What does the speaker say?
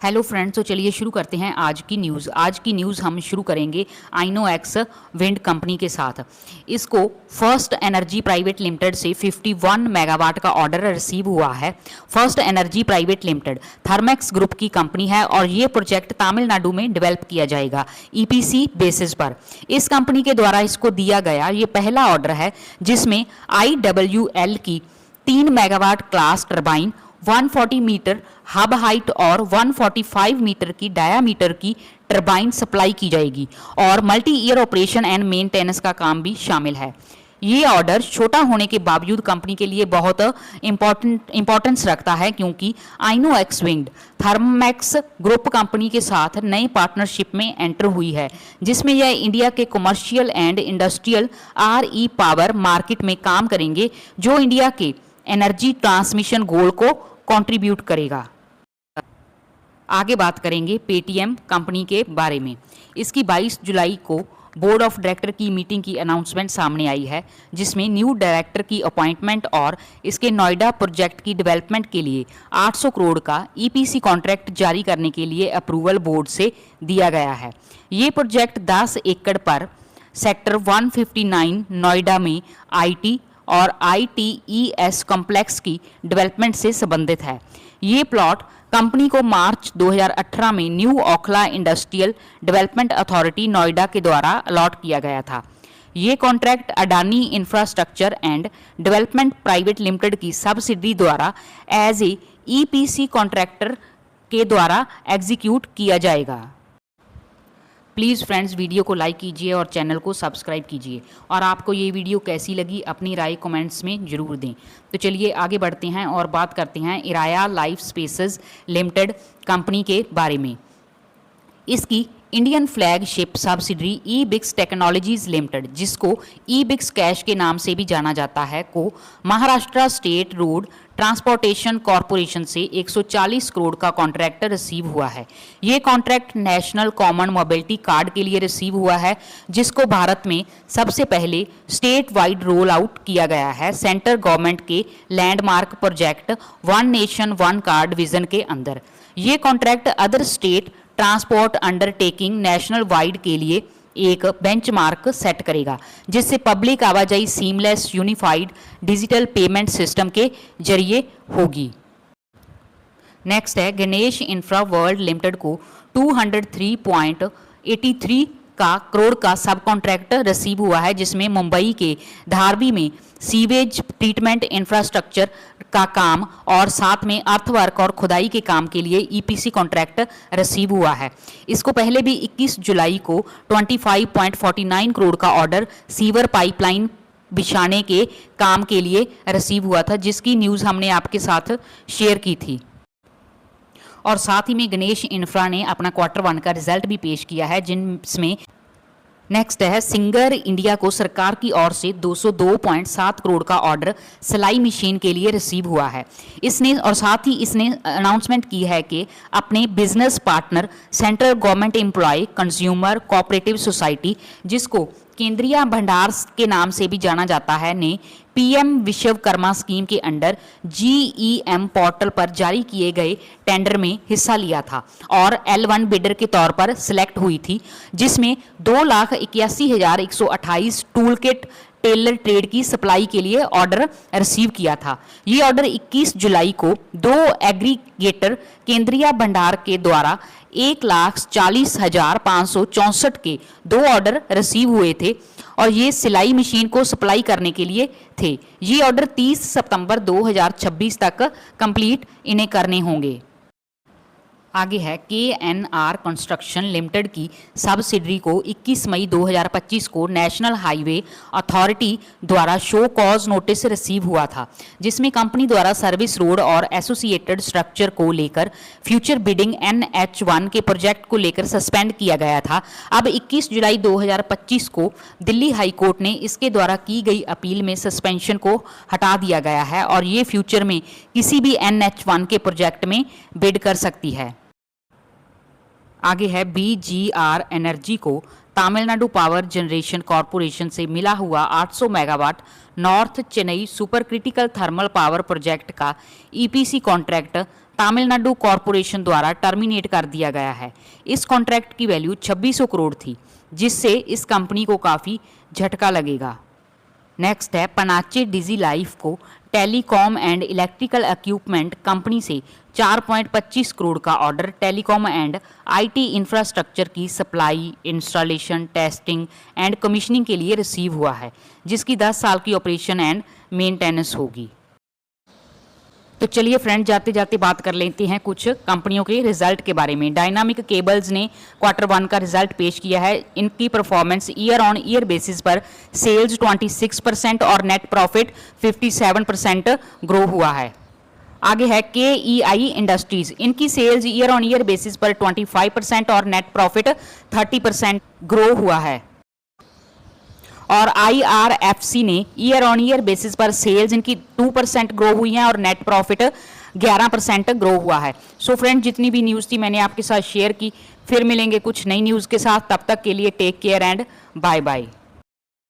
Hello friends, तो चलिए शुरू करते हैं आज की न्यूज़। आज की न्यूज़ हम शुरू करेंगे आइनोएक्स विंड कंपनी के साथ। इसको फर्स्ट एनर्जी प्राइवेट लिमिटेड से 51 मेगावाट का ऑर्डर रिसीव हुआ है। First energy private limited Thermax group की कंपनी है और ये प्रोजेक्ट तमिलनाडु में डेवलप किया जाएगा ईपीसी बेसिस पर। इस कंपनी के द्वारा इसको दिया गया ये पहला ऑर्डर है जिसमें IWL की 3 megawatt class turbine, 140 metre hub height और 145 मीटर की डायामीटर की टरबाइन सप्लाई की जाएगी और multi year operation and maintenance का काम भी शामिल है। ये ऑर्डर छोटा होने के बावजूद कंपनी के लिए बहुत इंपॉर्टेंस रखता है क्योंकि आइनोएक्स विंड थर्मेक्स ग्रुप कंपनी के साथ नई पार्टनरशिप में एंटर हुई है जिसमें यह इंडिया के commercial and industrial RE power market में काम करेंगे जो इंडिया के एनर्जी ट्रांसमिशन गोल को कंट्रीब्यूट करेगा। आगे बात करेंगे पेटीएम कंपनी के बारे में। इसकी 22 जुलाई को बोर्ड ऑफ डायरेक्टर की मीटिंग की अनाउंसमेंट सामने आई है जिसमें न्यू डायरेक्टर की अपॉइंटमेंट और इसके नोएडा प्रोजेक्ट की डेवलपमेंट के लिए 800 करोड़ का EPC कॉन्ट्रैक्ट जारी करने के लिए अप्रूवल बोर्ड से दिया गया है। ये प्रोजेक्ट 10 एकड़ पर सेक्टर 159 नोएडा में IT और ITES कॉम्प्लेक्स की डेवलपमेंट से संबंधित है। ये प्लॉट कंपनी को मार्च 2018 में new Okhla industrial development authority Noida के द्वारा अलॉट किया गया था। ये contract Adani infrastructure and development private limited की सब्सिडी द्वारा एज ए EPC कॉन्ट्रैक्टर के द्वारा एग्जीक्यूट किया जाएगा। प्लीज़ फ्रेंड्स, वीडियो को लाइक कीजिए और चैनल को सब्सक्राइब कीजिए और आपको ये वीडियो कैसी लगी अपनी राय कमेंट्स में ज़रूर दें। तो चलिए आगे बढ़ते हैं और बात करते हैं Eraaya life spaces limited company के बारे में। इसकी Indian flagship subsidiary Ebix technologies limited, जिसको ईबिक्स कैश के नाम से भी जाना जाता है, को Maharashtra state road transportation corporation से 140 करोड़ का कॉन्ट्रैक्ट रिसीव हुआ है। ये contract national common mobility card के लिए रिसीव हुआ है जिसको भारत में सबसे पहले स्टेट वाइड रोल आउट किया गया है सेंट्रल गवर्नमेंट के landmark project one nation one card vision के अंदर। ये contract other state transport undertaking national wide के लिए एक बेंचमार्क सेट करेगा जिससे पब्लिक आवाजाही seamless unified digital payment system के जरिए होगी। नेक्स्ट है गणेश इंफ्रा वर्ल्ड लिमिटेड को 203.83 करोड़ का सब कॉन्ट्रैक्ट रिसीव हुआ है जिसमें मुंबई के धारवी में सीवेज ट्रीटमेंट इंफ्रास्ट्रक्चर का काम और साथ में अर्थवर्क और खुदाई के काम के लिए EPC कॉन्ट्रैक्ट रिसीव हुआ है। इसको पहले भी 21 जुलाई को 25.49 करोड़ का ऑर्डर सीवर पाइपलाइन बिछाने के काम के लिए रिसीव हुआ था जिसकी न्यूज़ हमने आपके साथ शेयर की थी। और साथ ही में गणेश इंफ्रा ने अपना Q1 का रिजल्ट भी पेश किया है जिसमें नेक्स्ट है सिंगर इंडिया को सरकार की ओर से 202.7 करोड़ का ऑर्डर सिलाई मशीन के लिए रिसीव हुआ है। इसने और साथ ही इसने अनाउंसमेंट की है कि अपने business partner central government employ consumer cooperative society, जिसको केंद्रीय भंडार के नाम से भी जाना जाता है, ने PM विश्वकर्मा स्कीम के अंडर GEM पोर्टल पर जारी किए गए टेंडर में हिस्सा लिया था और L1 बिडर के तौर पर सिलेक्ट हुई थी जिसमें 2,81,128 टूल किट टेलर ट्रेड की सप्लाई के लिए ऑर्डर रिसीव किया था। ये ऑर्डर 21 जुलाई को 2 एग्रीगेटर केंद्रीय भंडार के द्वारा 1,40,564 के 2 ऑर्डर रिसीव हुए थे और ये सिलाई मशीन को सप्लाई करने के लिए थे। ये ऑर्डर 30 सितंबर 2026 तक कंप्लीट इन्हें करने होंगे। आगे है KNR कंस्ट्रक्शन लिमिटेड की सब्सिडरी को 21 मई 2025 को नेशनल हाईवे अथॉरिटी द्वारा शो कॉज नोटिस रिसीव हुआ था जिसमें कंपनी द्वारा सर्विस रोड और एसोसिएटेड स्ट्रक्चर को लेकर फ्यूचर बिडिंग NH1 के प्रोजेक्ट को लेकर सस्पेंड किया गया था। अब 21 जुलाई 2025 को दिल्ली हाई कोर्ट ने इसके द्वारा की गई अपील में सस्पेंशन को हटा दिया गया है और ये फ्यूचर में किसी भी NH1 के प्रोजेक्ट में बिड कर सकती है। आगे है BGR एनर्जी को तमिलनाडु पावर जनरेशन कॉरपोरेशन से मिला हुआ 800 megawatt north Chennai super critical thermal power project का EPC कॉन्ट्रैक्ट तमिलनाडु कॉरपोरेशन द्वारा टर्मिनेट कर दिया गया है। इस कॉन्ट्रैक्ट की वैल्यू 2600 करोड़ थी, जिससे इस कंपनी को काफ़ी झटका लगेगा। नेक्स्ट है पनाचे डिजी लाइफ को telecom and electrical equipment company से 4.25 करोड़ का order telecom and IT infrastructure की supply, installation, testing and commissioning के लिए रिसीव हुआ है, जिसकी 10 साल की ऑपरेशन एंड मेंटेनेंस होगी। तो चलिए फ्रेंड, जाते जाते बात कर लेते हैं कुछ कंपनियों के रिजल्ट के बारे में। डायनामिक केबल्स ने Q1 का रिजल्ट पेश किया है। इनकी performance year on year basis पर सेल्स 26% और नेट प्रॉफिट 57% ग्रो हुआ है। आगे है KEI इंडस्ट्रीज। इनकी sales year on year basis पर 25% और नेट प्रॉफिट 30% ग्रो हुआ है। और IRFC ने ईयर ऑन ईयर बेसिस पर सेल्स इनकी 2% ग्रो हुई हैं और नेट प्रॉफिट 11% ग्रो हुआ है। सो फ्रेंड, जितनी भी न्यूज़ थी मैंने आपके साथ शेयर की। फिर मिलेंगे कुछ नई न्यूज़ के साथ। तब तक के लिए take care and bye bye.